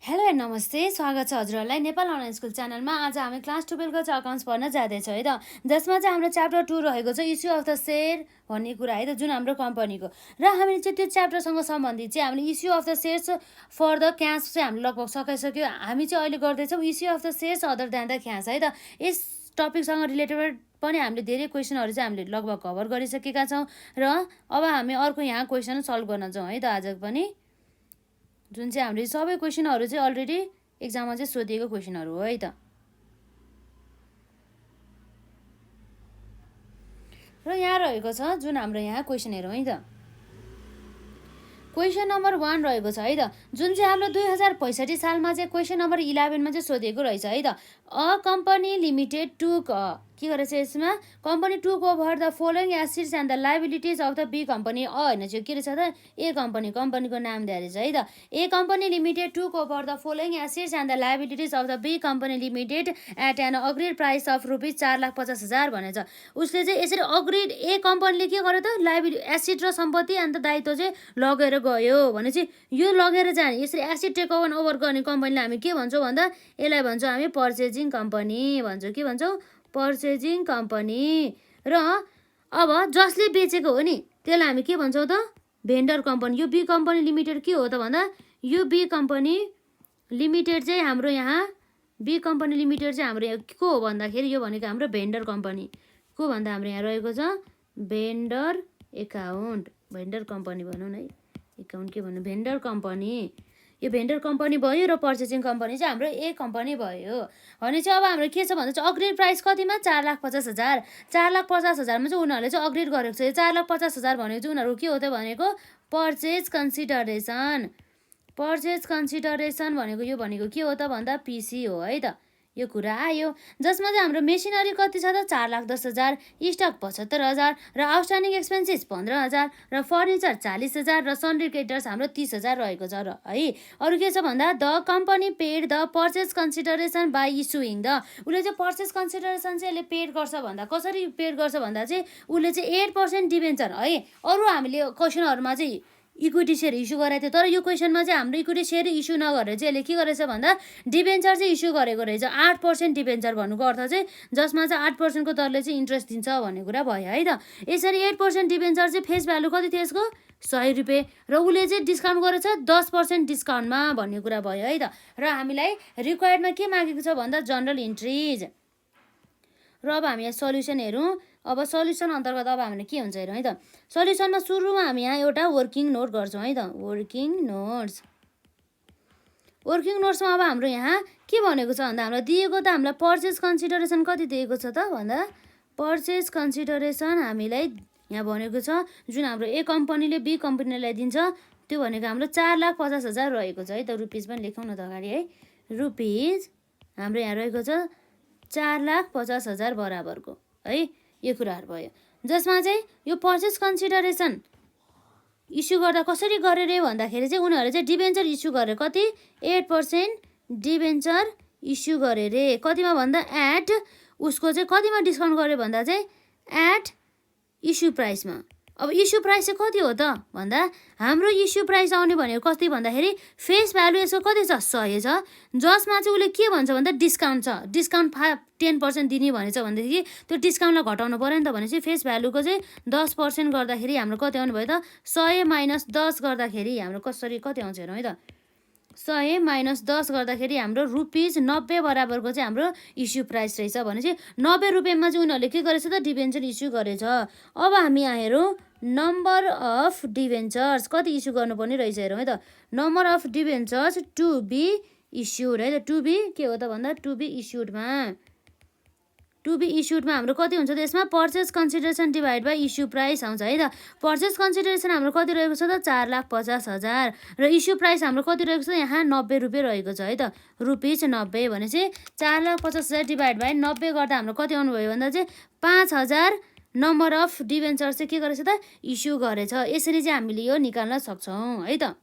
Hello and नमस्ते, स्वागत छ हजुरहरूलाई नेपाल अनलाइन स्कुल च्यानलमा। आज हामी क्लास 12को चाहिँ अकाउन्ट्स पढ्न जाँदैछौँ है त, जसमा चाहिँ हाम्रो च्याप्टर 2 रहेको छ इस्यु अफ द सेयर भन्ने कुरा है त, जुन हाम्रो कम्पनीको। र हामीले चाहिँ त्यो च्याप्टरसँग सम्बन्धित चाहिँ हामीले issue of the shares for the cash चाहिँ हामीले लगभग सकाइसक्यो। हामी चाहिँ अहिले गर्दैछौँ issue of the shares other than the cash है त। यस टपिकसँग रिलेटेड पनि हामीले धेरै क्वेसनहरू चाहिँ हामीले लगभग कभर गरिसकेका छौँ र अब हामी अर्को यहाँ क्वेसन सल्भ गर्न जाउँ है त आज पनि, जुन चाहिँ हामीले सबै क्वेसनहरू चाहिँ अलरेडी एक्जाममा चाहिँ सोधिएको क्वेसनहरू हो है त। र यहाँ रहेको छ जुन हाम्रो यहाँ क्वेसन हेरौँ है त। क्वेसन नम्बर 1 रहेको छ है त, जुन चाहिँ हाम्रो 2065 सालमा चाहिँ क्वेसन नम्बर 11मा चाहिँ सोधेको रहेछ है त। अ कम्पनी लिमिटेड टुक के गरेछ यसमा, company took over the following assets and the liabilities of the B company. होइन चाहिँ के रहेछ त, ए कम्पनीको नाम दिएर रहेछ है त। A company limited took over the following assets and the liabilities of the B company limited at an agreed price of rupees 4,50,000 भनेछ। उसले चाहिँ यसरी अग्रिड ए कम्पनीले के गर्यो त, लाइबिलिटी एसेट र सम्पत्ति अन्त दायित्व चाहिँ लगेर गयो भने चाहिँ यो लगेर जाने यसरी एसेट टेक ओभर गर्ने कम्पनीलाई हामी के भन्छौँ भन्दा, यसलाई भन्छौँ हामी पर्चेजिङ कम्पनी भन्छौँ। के भन्छौँ, पर्चेजिङ कम्पनी। र अब जसले बेचेको हो नि त्यसलाई हामी के भन्छौँ त, भेन्डर कम्पनी। यो बी कम्पनी लिमिटेड के हो त भन्दा, यो बी कम्पनी लिमिटेड चाहिँ हाम्रो यहाँ बी कम्पनी लिमिटेड चाहिँ हाम्रो यहाँ को हो भन्दाखेरि यो भनेको हाम्रो भेन्डर कम्पनी को भन्दा हाम्रो यहाँ रहेको छ भेन्डर एकाउन्ट, भेन्डर कम्पनी भनौँ न है, एकाउन्ट के भन्नु, भेन्डर कम्पनी। यो भेन्डर कम्पनी भयो र पर्चेसिङ कम्पनी चाहिँ हाम्रो ए कम्पनी भयो भने चाहिँ अब हाम्रो के छ भन्दा चाहिँ अग्रिड प्राइस कतिमा, 4,50,000। 4,50,000मा चाहिँ उनीहरूले चाहिँ अग्रिड गरेको छ। यो 4,50,000 भनेको चाहिँ उनीहरू के हो त भनेको पर्चेज कन्सिडरेसन। पर्चेज कन्सिडरेसन भनेको यो भनेको के हो त भन्दा पिसी हो है त। यो कुरा आयो, जसमा चाहिँ हाम्रो मेसिनरी कति छ त 4,10,000, स्टक 75,000 र आउटस्ट्यान्डिङ एक्सपेन्सेस 15,000 र फर्निचर 40,000 र सन्ड्री क्रेडिटर्स हाम्रो 30,000 रहेको छ र है। अरू के छ भन्दा the company paid the purchase consideration by issuing the, उसले चाहिँ पर्चेज कन्सिडरेसन चाहिँ यसले पेड गर्छ भन्दा कसरी पेड गर्छ भन्दा चाहिँ उसले चाहिँ 8% डिभेन्चर है। अरू हामीले क्वेसनहरूमा चाहिँ इक्विटी सेयर इस्यु गरेको थियो, तर यो क्वेसनमा चाहिँ हाम्रो इक्विटी सेयर इस्यु नगरेर चाहिँ यसले के गरेछ भन्दा डिभेन्चर चाहिँ इस्यु गरेको रहेछ। 8% डिभेन्चर भन्नुको अर्थ चाहिँ जसमा चाहिँ 8%को दरले चाहिँ इन्ट्रेस्ट दिन्छ भन्ने कुरा भयो है त। यसरी 8% डिभेन्चर चाहिँ फेस भ्यालु कति थियो यसको, 100 रुपियाँ, र उसले चाहिँ डिस्काउन्ट गरेछ 10% डिस्काउन्टमा भन्ने कुरा भयो है त। र हामीलाई रिक्वायर्डमा के मागेको छ भन्दा जनरल इन्ट्रिज। र अब हामी यहाँ सल्युसन हेरौँ। अब सल्युसन अन्तर्गत अब हामीले के हुन्छ हेरौँ है त। सल्युसनमा सुरुमा हामी यहाँ एउटा वर्किङ नोट गर्छौँ है त, वर्किङ नोट्स। वर्किङ नोट्समा अब हाम्रो यहाँ के भनेको छ भन्दा हामीलाई दिएको त हामीलाई पर्चेज कन्सिडरेसन कति दिएको छ त भन्दा, पर्चेज कन्सिडरेसन हामीलाई यहाँ भनेको छ जुन हाम्रो ए कम्पनीले बी कम्पनीलाई दिन्छ त्यो भनेको हाम्रो 4,50,000 रहेको छ है त। रुपिज पनि लेखौँ न त अगाडि है, रुपिज हाम्रो यहाँ रहेको छ 4,50,000 बराबरको है। यो कुराहरू भयो, जसमा चाहिँ यो पर्चेज कन्सिडरेसन इस्यु गर्दा कसरी गरे रे भन्दाखेरि चाहिँ उनीहरूले चाहिँ डिभेन्चर इस्यु गरे, कति 8% डिभेन्चर इस्यु गरे रे। कतिमा भन्दा एट उसको चाहिँ कतिमा डिस्काउन्ट गर्यो भन्दा चाहिँ एट इस्यु प्राइसमा। अब इस्यु प्राइस चाहिँ कति हो त भन्दा हाम्रो इस्यु प्राइस आउने भनेको कति भन्दाखेरि फेस भ्यालु यसको कति छ 100 छ, जसमा चाहिँ उसले के भन्छ भन्दा डिस्काउन्ट छ, डिस्काउन्ट 10% दिने भनेछ भनेदेखि त्यो डिस्काउन्टलाई घटाउनु पऱ्यो नि त। भनेपछि फेस भ्यालुको चाहिँ 10% गर्दाखेरि हाम्रो कति आउने भयो त, 100 माइनस 10 गर्दाखेरि हाम्रो कसरी कति आउँछ हेरौँ है त। 100 माइनस 10 गर्दाखेरि हाम्रो रुपिज 90 बराबरको चाहिँ हाम्रो इस्यु प्राइस रहेछ। भनेपछि 90 रुपियाँमा चाहिँ उनीहरूले के गरेछ त, डिभेन्चर इस्यु गरेछ। अब हामी यहाँ हेरौँ नम्बर अफ डिभेन्चर्स कति इस्यु गर्नुपर्ने रहेछ हेरौँ है त। Number of debentures to be issued है त, टु बी के हो त भन्दा टु बी इस्युडमा, टु बी इस्युडमा हाम्रो कति हुन्छ त यसमा purchase consideration divide by issue price आउँछ है त। पर्चेज कन्सिडरेसन हाम्रो कति रहेको छ त 4,50,000 र इस्यु प्राइस हाम्रो कति रहेको छ यहाँ 90 रुपियाँ रहेको छ है त, रुपिज 90 भनेपछि 4,50,000 डिभाइड बाई 90 गर्दा हाम्रो कति आउनुभयो भन्दा चाहिँ 5,000 नम्बर अफ डिभेन्चर चाहिँ के गरेछ त इस्यु गरेछ। यसरी चाहिँ हामीले यो निकाल्न सक्छौँ है त।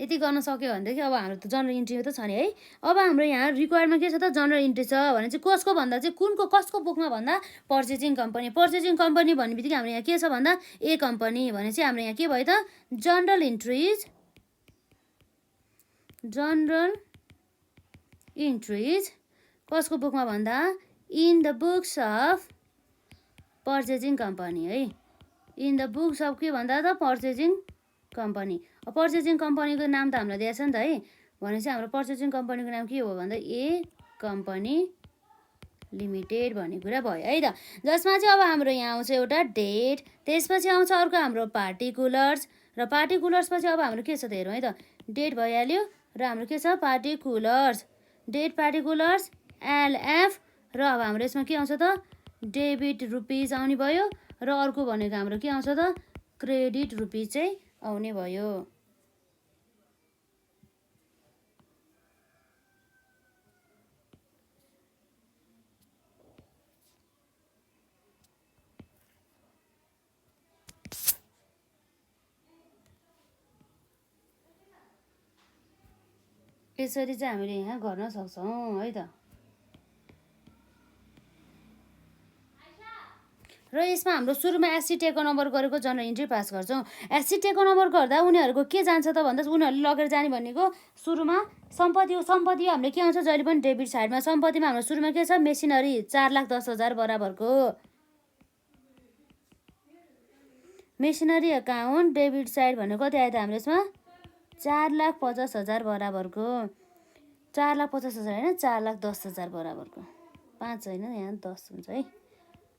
यति गर्न सक्यो भनेदेखि अब हाम्रो त जनरल इन्ट्री त छ नि है। अब हाम्रो यहाँ रिक्वायर्डमा के छ त जनरल इन्ट्री छ भने चाहिँ कसको भन्दा चाहिँ कुनको कसको बुकमा भन्दा पर्चेजिङ कम्पनी। पर्चेजिङ कम्पनी भन्ने बित्तिकै हाम्रो यहाँ के छ भन्दा ए कम्पनी भनेपछि हाम्रो यहाँ के भयो त जनरल इन्ट्रिज, जनरल इन्ट्रिज कसको बुकमा भन्दा in the books of purchasing company है। इन द बुक्स अफ के भन्दा त पर्चेजिङ कम्पनी। पर्चेजिङ कम्पनीको नाम त हामीलाई दिएको छ नि त है। भनेपछि हाम्रो पर्चेजिङ कम्पनीको नाम के हो भन्दा ए कम्पनी लिमिटेड भन्ने कुरा भयो है त। जसमा चाहिँ अब हाम्रो यहाँ आउँछ एउटा डेट, त्यसपछि आउँछ अर्को हाम्रो पार्टिकुलर्स, र पार्टिकुलर्स पछि अब हाम्रो के छ त हेरौँ है त। डेट भइहाल्यो र हाम्रो के छ पार्टिकुलर्स, डेट पार्टिकुलर्स एलएफ, र अब हाम्रो यसमा के आउँछ त डेबिट रुपिज आउने भयो, र अर्को भनेको हाम्रो के आउँछ त क्रेडिट रुपिज चाहिँ आउने भयो। यसरी चाहिँ हामीले यहाँ गर्न सक्छौँ है त। र यसमा हाम्रो सुरुमा एससी टेक ओभर गरेको जनरल इन्ट्री पास गर्छौँ। एससी टेक ओभर गर्दा उनीहरूको के जान्छ त भन्दा उनीहरूले लगेर जाने भनेको सुरुमा सम्पत्ति हो। सम्पत्ति हामीले के आउँछ जहिले पनि डेबिट साइडमा। सम्पत्तिमा हाम्रो सुरुमा के छ मेसिनरी 4,10,000 बराबरको मेसिनरी अकाउन्ट डेबिट साइड भनेको कति आयो त हाम्रो यसमा 4,50,000 बराबरको। 4,50,000 होइन 4,10,000 बराबरको। 5 होइन यहाँ 10 हुन्छ है।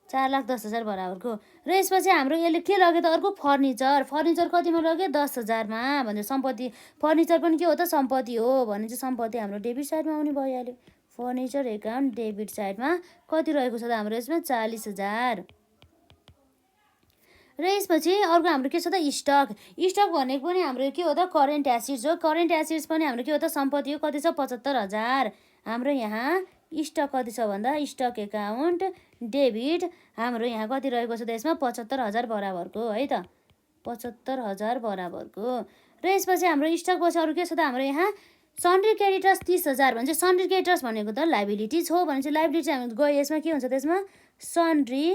4,10,000 बराबरको। र यसपछि हाम्रो यसले के लग्यो त अर्को फर्निचर। फर्निचर कतिमा लग्यो 10,000मा भने सम्पत्ति। फर्निचर पनि के हो त सम्पत्ति हो भने चाहिँ सम्पत्ति हाम्रो डेबिट साइडमा आउने भइहाल्यो। फर्निचर एकाउन्ट डेबिट साइडमा कति रहेको छ त हाम्रो यसमा 40,000। र यसपछि अर्को हाम्रो के छ त स्टक। स्टक भनेको पनि हाम्रो के हो त करेन्ट एसिड्स हो। करेन्ट एसिड्स पनि हाम्रो के हो त सम्पत्ति हो। कति छ 75,000। हाम्रो यहाँ स्टक कति छ भन्दा स्टक एकाउन्ट डेबिट हाम्रो यहाँ कति रहेको छ त यसमा 75,000 बराबरको है त। 75,000 बराबरको। र यसपछि हाम्रो स्टक पछि अरू के छ त हाम्रो यहाँ सन्ड्री क्रेडिटर्स 30,000 भन्छ। सन्ड्री क्रेडिटर्स भनेको त लाइबिलिटिज हो भने चाहिँ लाइबिलिटी हामी गयो यसमा के हुन्छ त्यसमा सन्ड्री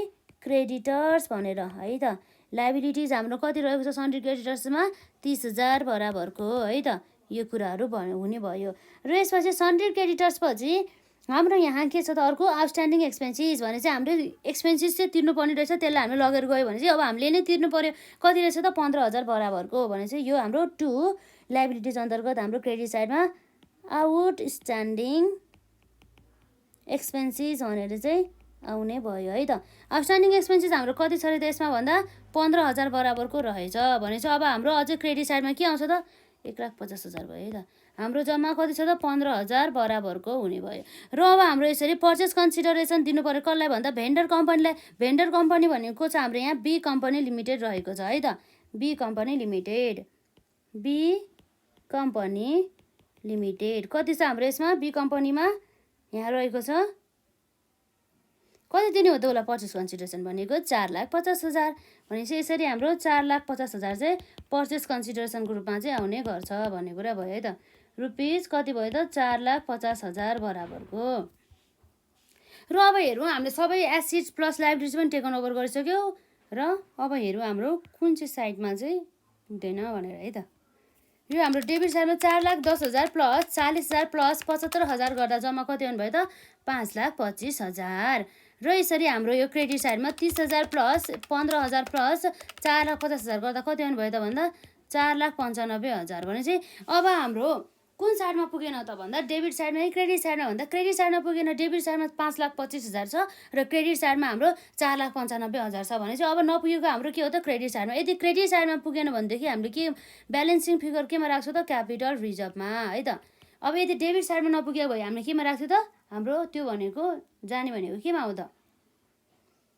क्रेडिटर्स भनेर है त। लाइबिलिटिज हाम्रो कति रहेको छ सन्ड्री क्रेडिटर्समा 30,000 बराबरको है त। यो कुराहरू हुने भयो। र यसपछि सन्ड्री क्रेडिटर्स पछि हाम्रो यहाँ के छ त अर्को आउटस्ट्यान्डिङ एक्सपेन्सिस भने चाहिँ हाम्रो एक्सपेन्सिस चाहिँ तिर्नुपर्ने रहेछ। त्यसलाई हामीले लगेर गयो भने चाहिँ अब हामीले नै तिर्नु पर्यो। कति रहेछ त 15,000 बराबरको भने चाहिँ यो हाम्रो 2 लाइबिलिटिज अन्तर्गत हाम्रो क्रेडिट साइडमा आउटस्ट्यान्डिङ एक्सपेन्सिस भनेर चाहिँ आउने भयो है त। आउटस्ट्यान्डिङ एक्सपेन्सिस हाम्रो कति छ त यसमा भन्दा 15,000 बराबरको रहेछ भने चाहिँ अब हाम्रो अझै क्रेडिट साइडमा के आउँछ त 1,50,000 भयो है त। हाम्रो जम्मा कति छ त 15,000 बराबरको हुने भयो। र अब हाम्रो यसरी पर्चेस कन्सिडरेसन दिनु पर्यो कसलाई भन्दा भेन्डर कम्पनीलाई। भेन्डर कम्पनी भनेको छ हाम्रो यहाँ बी कम्पनी लिमिटेड रहेको छ है त। B company limited, B company limited कति छ हाम्रो यसमा बी कम्पनीमा यहाँ रहेको छ कति दिने हो त होला पर्चेस कन्सिडरेसन भनेको 4,50,000 भनेपछि यसरी हाम्रो 4,50,000 चाहिँ पर्चेस कन्सिडरेसनको रूपमा चाहिँ आउने गर्छ भन्ने कुरा भयो है त। रुपिज कति भयो त 4,50,000 बराबरको। र अब हेरौँ हामीले सबै एसिड्स प्लस लाइबिलिटिज पनि टेकन ओभर गरिसक्यो। र अब हेरौँ हाम्रो कुन चाहिँ साइडमा चाहिँ पुग्दैन भनेर है त। यो हाम्रो डेबिट साइडमा 4,10,000 प्लस 40,000 प्लस 75,000 गर्दा जम्मा कति आउनु भयो त 5,25,000। र यसरी हाम्रो यो क्रेडिट साइडमा 30,000 प्लस 15,000 प्लस 4,50,000 गर्दा कति आउनु भयो त भन्दा 4,95,000 भने चाहिँ अब हाम्रो कुन साइडमा पुगेन त भन्दा डेबिट साइडमा है क्रेडिट साइडमा भन्दा क्रेडिट साइडमा पुगेन। डेबिट साइडमा 5,25,000 छ र क्रेडिट साइडमा हाम्रो 4,95,000 छ भने चाहिँ अब नपुगेको हाम्रो के हो त क्रेडिट साइडमा। यदि क्रेडिट साइडमा पुगेन भनेदेखि हामीले के ब्यालेन्सिङ फिगर केमा राख्छौँ त क्यापिटल रिजर्भमा है त। अब यदि डेबिट साइडमा नपुगेको भए हामीले केमा राख्छौँ त हाम्रो त्यो भनेको जाने भनेको केमा हो त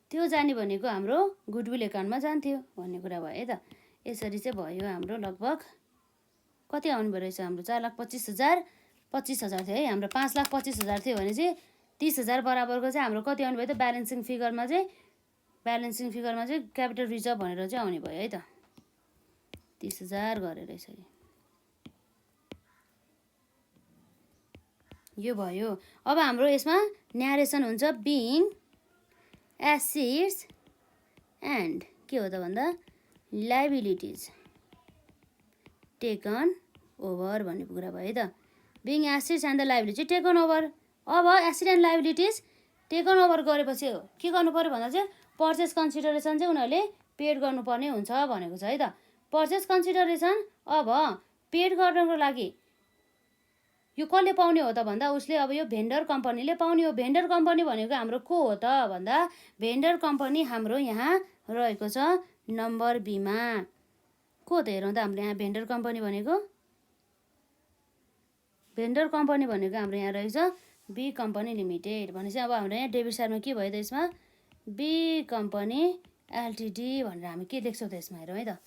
त्यो जाने भनेको हाम्रो गुडविल एकाउन्टमा जान्थ्यो भन्ने कुरा भयो है त। यसरी चाहिँ भयो हाम्रो लगभग कति आउनु भयो रहेछ हाम्रो 4,25,000 25,000 थियो है। हाम्रो 5,25,000 थियो भने चाहिँ 30,000 बराबरको चाहिँ हाम्रो कति आउनु भयो त ब्यालेन्सिङ फिगरमा चाहिँ क्यापिटल रिजर्भ भनेर चाहिँ आउने भयो है त। 30,000 गरेर यसरी यो भयो। अब हाम्रो यसमा न्यारेसन हुन्छ बिङ एसिड्स एन्ड के हो त भन्दा लाइबिलिटिज टेकन ओभर भन्ने कुरा भयो है त। Being assets and the liability taken over. अब asset and liabilities taken over गरेपछि के गर्नु पर्यो भन्दा चाहिँ पर्चेस कन्सिडरेसन चाहिँ उनीहरूले पेड गर्नुपर्ने हुन्छ भनेको छ है त। पर्चेस कन्सिडरेसन अब पेड गर्नको लागि यो कसले पाउने हो त भन्दा उसले अब यो भेन्डर कम्पनीले पाउने हो। भेन्डर कम्पनी भनेको हाम्रो को हो त भन्दा भेन्डर कम्पनी हाम्रो यहाँ रहेको छ नम्बर बीमा। को त हेरौँ त हाम्रो यहाँ भेन्डर कम्पनी भनेको। भेन्डर कम्पनी भनेको हाम्रो यहाँ रहेछ बी कम्पनी लिमिटेड भनेपछि अब हाम्रो यहाँ डेबिट साइडमा के भयो त यसमा बी कम्पनी एलटिडी भनेर हामी के लेख्छौँ त यसमा हेरौँ है त।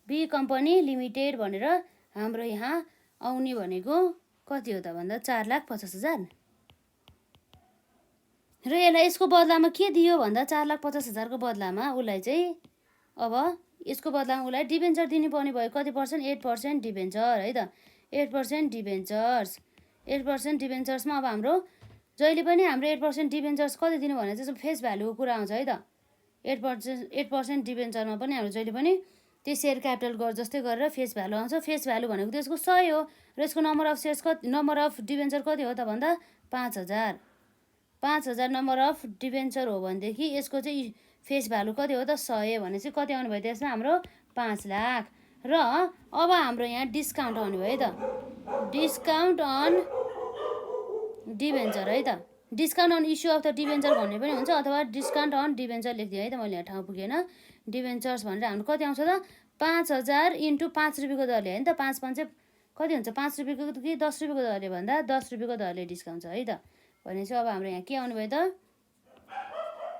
बी कम्पनी लिमिटेड भनेर हाम्रो यहाँ आउने भनेको कति हो त भन्दा 4,50,000 र यसलाई यसको बदलामा के दियो भन्दा 4,50,000 को बदलामा उसलाई चाहिँ अब यसको बदलामा उसलाई डिबेन्चर दिनुपर्ने भयो। कति पर्सेन्ट 8% डिबेन्चर है त। 8% डिबेन्चर्स 8% डिबेन्चर्समा अब हाम्रो जहिले पनि हाम्रो 8% डिबेन्चर्स कति दिनु भने चाहिँ फेस भ्यालुको कुरा आउँछ है त। 8% डिबेन्चरमा पनि हाम्रो जहिले पनि त्यो सेयर क्यापिटल जस्तै गरेर फेस भ्यालु आउँछ। फेस भ्यालु भनेको त्यसको 100 हो र यसको नम्बर अफ सेयर्स कति नम्बर अफ डिबेन्चर कति हो त भन्दा 5,000। 5,000 नम्बर अफ डिबेन्चर हो भनेदेखि यसको चाहिँ फेस भ्यालु कति हो त 100 भनेपछि कति आउने भयो त्यसमा हाम्रो 5 लाख। र अब हाम्रो यहाँ डिस्काउन्ट आउने भयो है त। डिस्काउन्ट अन डिबेन्चर है त। Discount on issue of the debenture भन्ने पनि हुन्छ अथवा डिस्काउन्ट अन डिबेन्चर लेखिदिएँ है त मैले यहाँ ठाउँ पुगेन। डिबेन्चर्स भनेर हाम्रो कति आउँछ त 5,000 इन्टु 5 रुपियाँको दरले होइन त। 5 चाहिँ कति हुन्छ 5 रुपियाँको कि 10 रुपियाँको दरले भन्दा 10 रुपियाँको दरले डिस्काउन्ट छ है त। भनेपछि अब हाम्रो यहाँ के आउने भयो त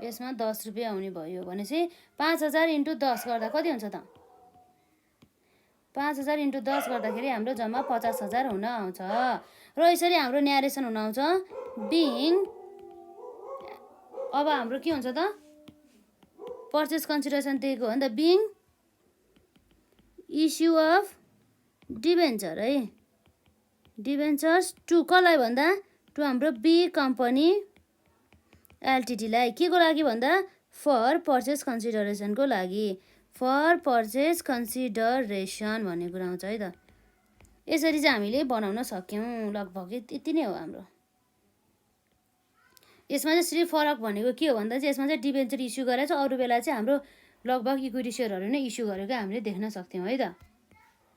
यसमा 10 रुपियाँ आउने भयो भनेपछि 5,000 इन्टु 10 गर्दा कति हुन्छ त 5,000 इन्टु 10 गर्दाखेरि हाम्रो जम्मा 50,000 हुन आउँछ। र यसरी हाम्रो न्यारेसन हुन आउँछ बिङ। अब हाम्रो के हुन्छ त पर्चेस कन्सिडरेसन दिएको हो नि त बिङ इस्यु अफ डिबेन्चर है। डिबेन्चर्स टु कसलाई भन्दा टु हाम्रो बी कम्पनी एलटिडीलाई के को लागि भन्दा फर पर्चेस कन्सिडरेसनको लागि। फर पर्चेस कन्सिडरेसन भन्ने कुरा आउँछ है त। यसरी चाहिँ हामीले बनाउन सक्यौँ। लगभग यति नै हो हाम्रो। यसमा चाहिँ सिर्फ फरक भनेको के हो भन्दा चाहिँ यसमा चाहिँ डिबेन्चर इस्यु गरेर चाहिँ अरू बेला चाहिँ हाम्रो लगभग इक्विटी सेयरहरू नै इस्यु गरेको हामीले देख्न सक्थ्यौँ है त।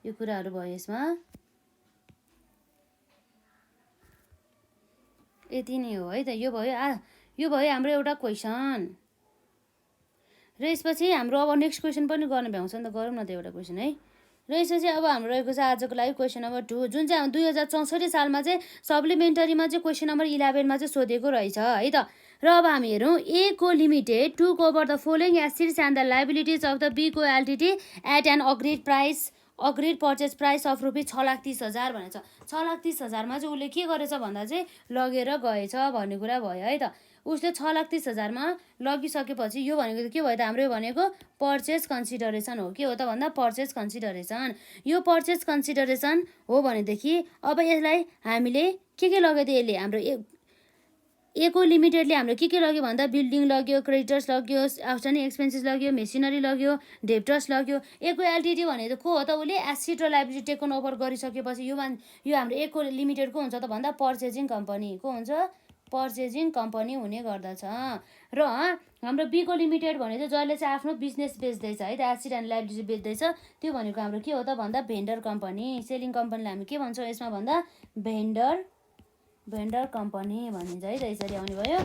यो कुराहरू भयो यसमा। यति नै हो है त। यो भयो हाम्रो एउटा क्वेसन। र यसपछि हाम्रो अब नेक्स्ट क्वेसन पनि गर्न भ्याउँछ नि त। गरौँ न त एउटा क्वेसन है। र यसपछि अब हाम्रो रहेको छ आजको लागि क्वेसन नम्बर 2 जुन चाहिँ 2064 सालमा चाहिँ सप्लिमेन्टरीमा चाहिँ क्वेसन नम्बर 11 मा चाहिँ सोधेको रहेछ है त। र अब हामी हेरौँ A co limited to cover the following assets and the liabilities of the B co LTD at an agreed purchase price of rupees 6,30,000 भनेछ। 6,30,000 चाहिँ उसले के गरेछ भन्दा चाहिँ लगेर गएछ भन्ने कुरा भयो है त। उसले 6,30,000 लगिसकेपछि यो भनेको के भयो त हाम्रो भनेको पर्चेस कन्सिडरेसन हो। के हो त भन्दा पर्चेस कन्सिडरेसन। यो पर्चेस कन्सिडरेसन हो भनेदेखि अब यसलाई हामीले के लगाइदियो यसले हाम्रो ए को लिमिटेडले हाम्रो के लग्यो भन्दा बिल्डिङ लग्यो, क्रेडिटर्स लग्यो, आउटस्ट्यान्डिङ एक्सपेन्सेस लग्यो, मेसिनरी लग्यो, डेप्टर्स लग्यो। ए को एलटिडी भनेको को हो त उसले एसेट र लाइबिलिटी टेकन ओभर गरिसकेपछि यो हाम्रो ए को लिमिटेड को हुन्छ त भन्दा पर्चेजिङ कम्पनी को हुन्छ पर्चेजिङ कम्पनी हुने गर्दछ। र हाम्रो बी को लिमिटेड भने चाहिँ जसले चाहिँ आफ्नो बिजनेस बेच्दैछ है त एसेट एन्ड लाइबिलिटी बेच्दैछ त्यो भनेको हाम्रो के हो त भन्दा भेन्डर कम्पनी। सेलिङ कम्पनीलाई हामी के भन्छौँ यसमा भन्दा भेन्डर कम्पनी भनिन्छ है त। यसरी आउने भयो।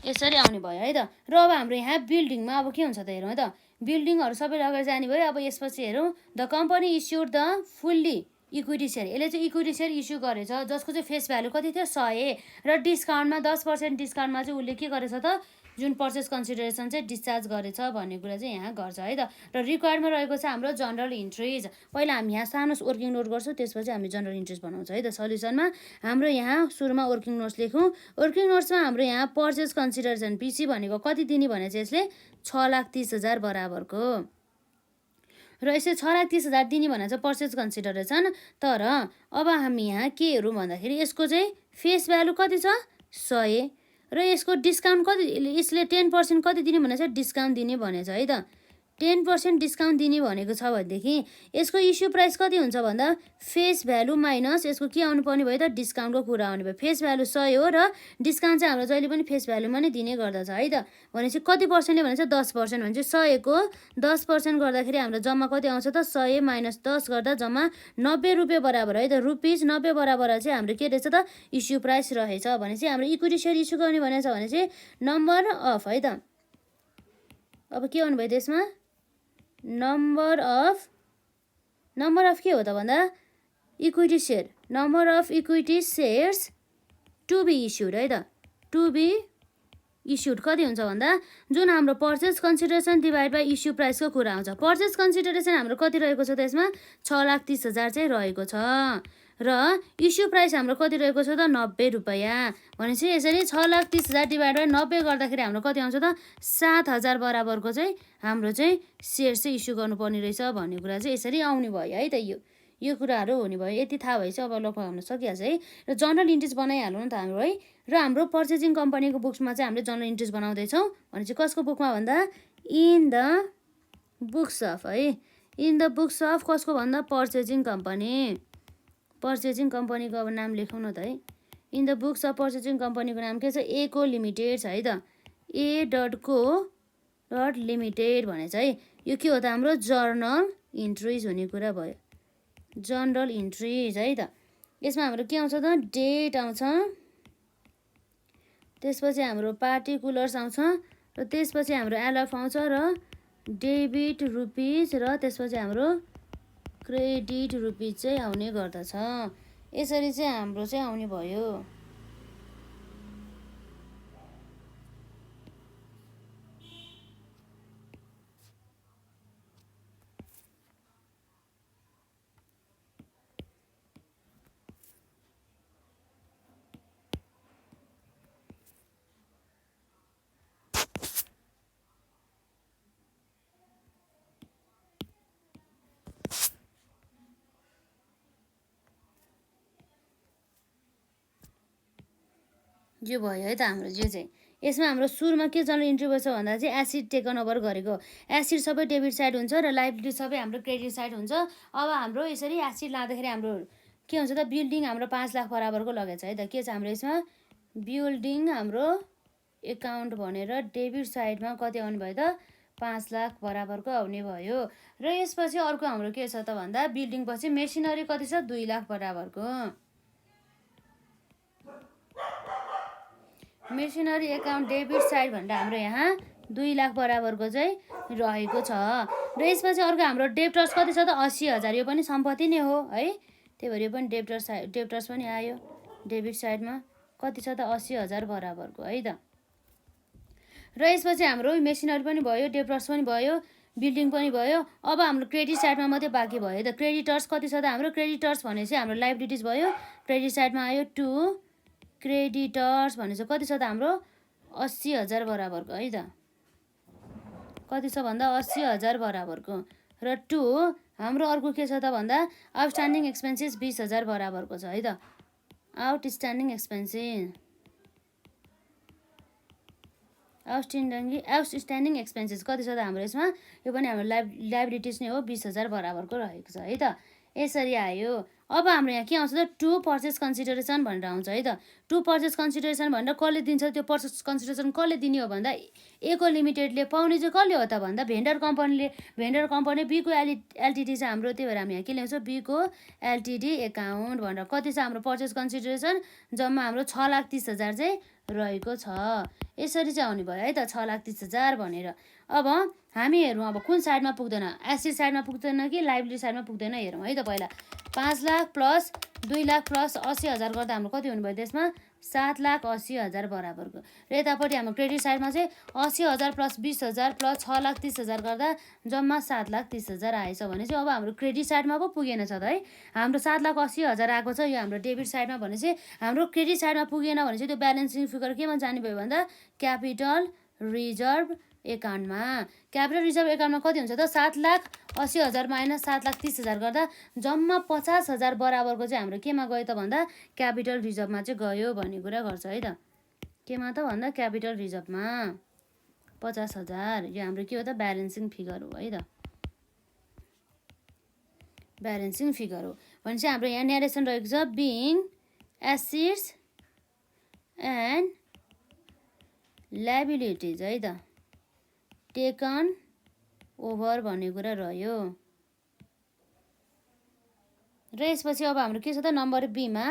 यसरी आउने भयो है त। र अब हाम्रो यहाँ बिल्डिङमा अब के हुन्छ त हेरौँ है त। बिल्डिङहरू सबै लगेर जाने भयो। अब यसपछि हेरौँ the company issued the fully equity share. यसले चाहिँ इक्विटी सेयर इस्यु गरेछ जसको चाहिँ फेस भ्यालु कति थियो 100 र डिस्काउन्टमा 10% डिस्काउन्टमा चाहिँ उसले के गरेछ त जुन पर्चेस कन्सिडरेसन चाहिँ डिस्चार्ज गरेछ भन्ने कुरा चाहिँ यहाँ गर्छ है त। र रिक्वायर्डमा रहेको छ हाम्रो जनरल इन्ट्रिज। पहिला हामी यहाँ सानो वर्किङ नोट गर्छौँ त्यसपछि हामी जनरल इन्ट्रिज बनाउँछ है त। सल्युसनमा हाम्रो यहाँ सुरुमा वर्किङ नोट्स लेखौँ। वर्किङ नोट्समा हाम्रो यहाँ पर्चेस कन्सिडरेसन पिसी भनेको कति दिने भने चाहिँ यसले 6,30,000 बराबरको। र यसले 6,30,000 दिने भनेर चाहिँ पर्चेस कन्सिडरेसन। तर अब हामी यहाँ के हेरौँ भन्दाखेरि यसको चाहिँ फेस भ्यालु कति छ 100 र यसको डिस्काउन्ट कति यसले 10% कति दिने भनेको छ डिस्काउन्ट दिने भनेछ है त। 10% डिस्काउन्ट दिने भनेको छ भनेदेखि यसको इस्यु प्राइस कति हुन्छ भन्दा फेस भ्यालु माइनस यसको के आउनु पर्ने भयो त डिस्काउन्टको कुरा आउने भयो। फेस भ्यालु 100 हो र डिस्काउन्ट चाहिँ हाम्रो जहिले पनि फेस भ्यालुमा नै दिने गर्दछ है त। भनेपछि कति पर्सेन्टले भनेपछि 10%, भनेपछि 100को 10% गर्दाखेरि हाम्रो जम्मा कति आउँछ त 100 माइनस 10 गर्दा जम्मा 90 रुपियाँ बराबर है त। रुपिस 90 बराबर चाहिँ हाम्रो के रहेछ त इस्यु प्राइस रहेछ। भनेपछि हाम्रो इक्विटी सेयर इस्यु गर्ने भनेको छ भने चाहिँ नम्बर अफ है त। अब के भन्नुभयो त्यसमा नम्बर अफ के हो त भन्दा equity share, number of equity shares to be issued है त। टु बी इस्युड कति हुन्छ भन्दा जुन हाम्रो purchase consideration divide by issue प्राइसको कुरा आउँछ। पर्चेस कन्सिडरेसन हाम्रो कति रहेको छ त यसमा 6,30,000 चाहिँ रहेको छ र इस्यु प्राइस हाम्रो कति रहेको छ त 90 रुपियाँ। भनेपछि यसरी 6,30,000 डिभाइड बाई 90 गर्दाखेरि हाम्रो कति आउँछ त 7,000 बराबरको चाहिँ हाम्रो चाहिँ सेयर चाहिँ इस्यु गर्नुपर्ने रहेछ भन्ने कुरा चाहिँ यसरी आउने भयो है त। यो कुराहरू हुने भयो। यति थाहा भएछ अब लगभग हाम्रो सकिहाल्छ है। र जनरल इन्ट्रिज बनाइहाल्नु नि त हाम्रो है। र हाम्रो पर्चेसिङ कम्पनीको बुक्समा चाहिँ हामीले जनरल इन्ट्रिज बनाउँदैछौँ भने चाहिँ कसको बुकमा भन्दा इन द बुक्स अफ है। इन द बुक्स अफ कसको भन्दा पर्चेसिङ कम्पनी। पर्चेसिङ कम्पनीको अब नाम लेखौँ न त है। In the books of purchasing कम्पनीको नाम के छ ए को लिमिटेड छ है त। ए डट को डट लिमिटेड भनेछ है। यो के हो त हाम्रो जर्नल इन्ट्रिज हुने कुरा भयो। जनरल इन्ट्रिज है त। यसमा हाम्रो के आउँछ त डेट आउँछ, त्यसपछि हाम्रो पार्टिकुलर्स आउँछ र त्यसपछि हाम्रो एलएफ आउँछ र डेबिट रुपिज र त्यसपछि हाम्रो क्रेडिट रुपिज चाहिँ आउने गर्दछ। यसरी चाहिँ हाम्रो चाहिँ आउने भयो। यो भयो है त हाम्रो जो चाहिँ यसमा हाम्रो सुरुमा के जनरल इन्ट्री बस्छ भन्दा चाहिँ एसिड टेकन ओभर गरेको। एसिड सबै डेबिट साइड हुन्छ र लाइबिलिटी सबै हाम्रो क्रेडिट साइड हुन्छ। अब हाम्रो यसरी एसिड लाँदाखेरि हाम्रो के हुन्छ त बिल्डिङ हाम्रो 5 लाख बराबरको लगेछ है त। के छ हाम्रो यसमा बिल्डिङ हाम्रो एकाउन्ट भनेर डेबिट साइडमा कति आउने भयो त 5 लाख बराबरको आउने भयो। र यसपछि अर्को हाम्रो के छ त भन्दा बिल्डिङ पछि मेसिनरी कति छ 2 लाख बराबरको। मेसिनरी एकाउन्ट डेबिट साइड भनेर हाम्रो यहाँ 2 लाख बराबरको चाहिँ रहेको छ। र यसपछि अर्को हाम्रो डेप्टर्स कति छ त 80,000। यो पनि सम्पत्ति नै हो है। त्यही भएर यो पनि डेप्टर्स पनि आयो डेबिट साइडमा कति छ त 80,000 बराबरको है त। र यसपछि हाम्रो मेसिनरी पनि भयो, डेप्टर्स पनि भयो, बिल्डिङ पनि भयो। अब हाम्रो क्रेडिट साइडमा मात्रै बाँकी भयो त। क्रेडिटर्स कति छ त हाम्रो क्रेडिटर्स भनेपछि हाम्रो लाइबिलिटिज भयो क्रेडिट साइडमा आयो टु क्रेडिटर्स भनेपछि कति छ त हाम्रो 80,000 बराबरको है त। कति छ भन्दा 80,000 बराबरको। र टु हाम्रो अर्को के छ त भन्दा आउटस्ट्यान्डिङ एक्सपेन्सेस 20,000 बराबरको छ है त। आउटस्ट्यान्डिङ एक्सपेन्सेस कति छ त हाम्रो यसमा यो पनि हाम्रो लाइबिलिटिज नै हो 20,000 बराबरको रहेको छ है त। यसरी आयो। अब हाम्रो यहाँ के आउँछ त टु पर्चेस कन्सिडरेसन भनेर आउँछ है त। टु पर्चेस कन्सिडरेसन भनेर कसले दिन्छ त्यो पर्चेस कन्सिडरेसन कसले दिने हो भन्दा ए को लिमिटेडले पाउने चाहिँ कसले हो त भन्दा vendor company be co Ltd चाहिँ हाम्रो। त्यही भएर हामी यहाँ के ल्याउँछौँ बी को एलटिडी एकाउन्ट भनेर कति छ हाम्रो पर्चेस कन्सिडरेसन जम्मा हाम्रो 6,30,000 चाहिँ रहेको छ। यसरी चाहिँ आउने भयो है त 6,30,000 भनेर। अब हामी हेरौँ अब कुन साइडमा पुग्दैन एसिड साइडमा पुग्दैन कि लाइबिलिटी साइडमा पुग्दैन हेरौँ है त। पहिला 5 लाख प्लस 2 लाख प्लस 80,000 गर्दा हाम्रो कति हुनुभयो त्यसमा 7,80,000 बराबरको। र यतापट्टि हाम्रो क्रेडिट साइडमा चाहिँ 80,000 प्लस 20,000 प्लस 6,30,000 गर्दा जम्मा 7,30,000 आएछ भने चाहिँ अब हाम्रो क्रेडिट साइडमा पो पुगेन छ त है। हाम्रो 7,80,000 आएको छ यो हाम्रो डेबिट साइडमा भनेपछि हाम्रो क्रेडिट साइडमा पुगेन भने चाहिँ त्यो ब्यालेन्सिङ फिगर केमा जाने भयो भन्दा क्यापिटल रिजर्भ एकाउन्टमा। क्यापिटल रिजर्भ एकाउन्टमा कति हुन्छ त 7,80,000 माइनस 7,30,000 गर्दा जम्मा 50,000 बराबरको चाहिँ हाम्रो केमा गयो त भन्दा क्यापिटल रिजर्भमा चाहिँ गयो भन्ने कुरा गर्छ है त। केमा त भन्दा क्यापिटल रिजर्भमा 50,000। यो हाम्रो के हो त ब्यालेन्सिङ फिगर हो है त, ब्यालेन्सिङ फिगर हो। भनेपछि हाम्रो यहाँ न्यारेसन रहेको छ बिङ एसेट्स एन्ड लायबिलिटिज है त टेकन ओभर भन्ने कुरा रह्यो। र यसपछि अब हाम्रो के छ त नम्बर बीमा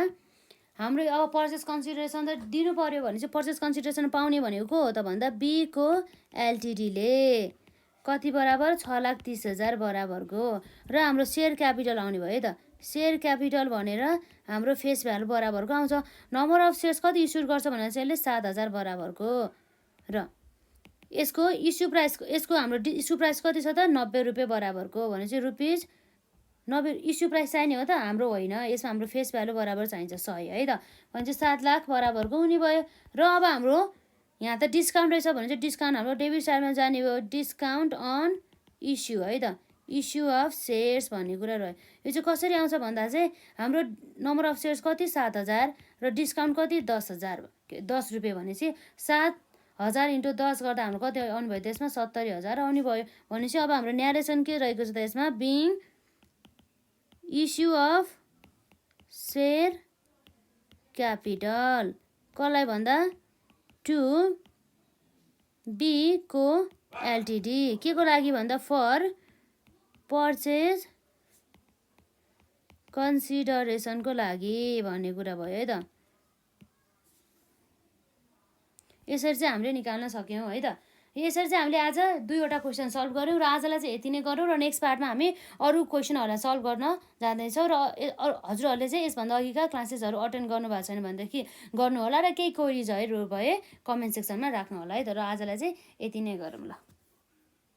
हाम्रो अब पर्चेस कन्सिडरेसन त दिनु पर्यो भने चाहिँ पर्चेस कन्सिडरेसन पाउने भनेको को हो त भन्दा बी को एलटिडीले कति बराबर 6,30,000 बराबरको। र हाम्रो सेयर क्यापिटल आउने भयो है त, सेयर क्यापिटल भनेर हाम्रो फेस भ्यालु बराबरको आउँछ। नम्बर अफ सेयर्स कति इस्यु गर्छ भनेर चाहिँ यसले 7,000 बराबरको। र यसको इस्यु प्राइस, यसको हाम्रो इस्यु प्राइस कति छ त 90 रुपियाँ बराबरको। भनेपछि रुपिज 90 इस्यु प्राइस चाहिने हो त, हाम्रो होइन। यसमा हाम्रो फेस भ्यालु बराबर चाहिन्छ 100 है त। भनेपछि 7 लाख बराबरको हुने भयो। र अब हाम्रो यहाँ त डिस्काउन्ट रहेछ भने चाहिँ डिस्काउन्ट हाम्रो डेबिट साइडमा जाने भयो, डिस्काउन्ट अन इस्यु है त, इस्यु अफ सेयर्स भन्ने कुरा रह्यो। यो चाहिँ कसरी आउँछ भन्दा चाहिँ हाम्रो नम्बर अफ सेयर्स कति 7,000 र डिस्काउन्ट कति 10,000 10 रुपियाँ भनेपछि 7,000 इन्टु 10 गर्दा हाम्रो कति आउनु भयो त्यसमा 70,000 आउने भयो। भनेपछि अब हाम्रो न्यारेसन के रहेको छ त यसमा being issue of share capital कसलाई भन्दा टु बी को एलटिडी के को लागि भन्दा फर पर्चेज कन्सिडरेसनको लागि भन्ने कुरा भयो है त। यसरी चाहिँ हामीले निकाल्न सक्यौँ है त। यसरी चाहिँ हामीले आज 2वटा क्वेसन सल्भ गऱ्यौँ र आजलाई चाहिँ यति नै गरौँ। र नेक्स्ट पार्टमा हामी अरू क्वेसनहरूलाई सल्भ गर्न जाँदैछौँ। र हजुरहरूले चाहिँ यसभन्दा अघिका क्लासेसहरू अटेन्ड गर्नुभएको छैन भनेदेखि गर्नु होला र केही क्वेरिजहरू भए कमेन्ट सेक्सनमा राख्नु होला है त। र आजलाई चाहिँ यति नै गरौँ ल।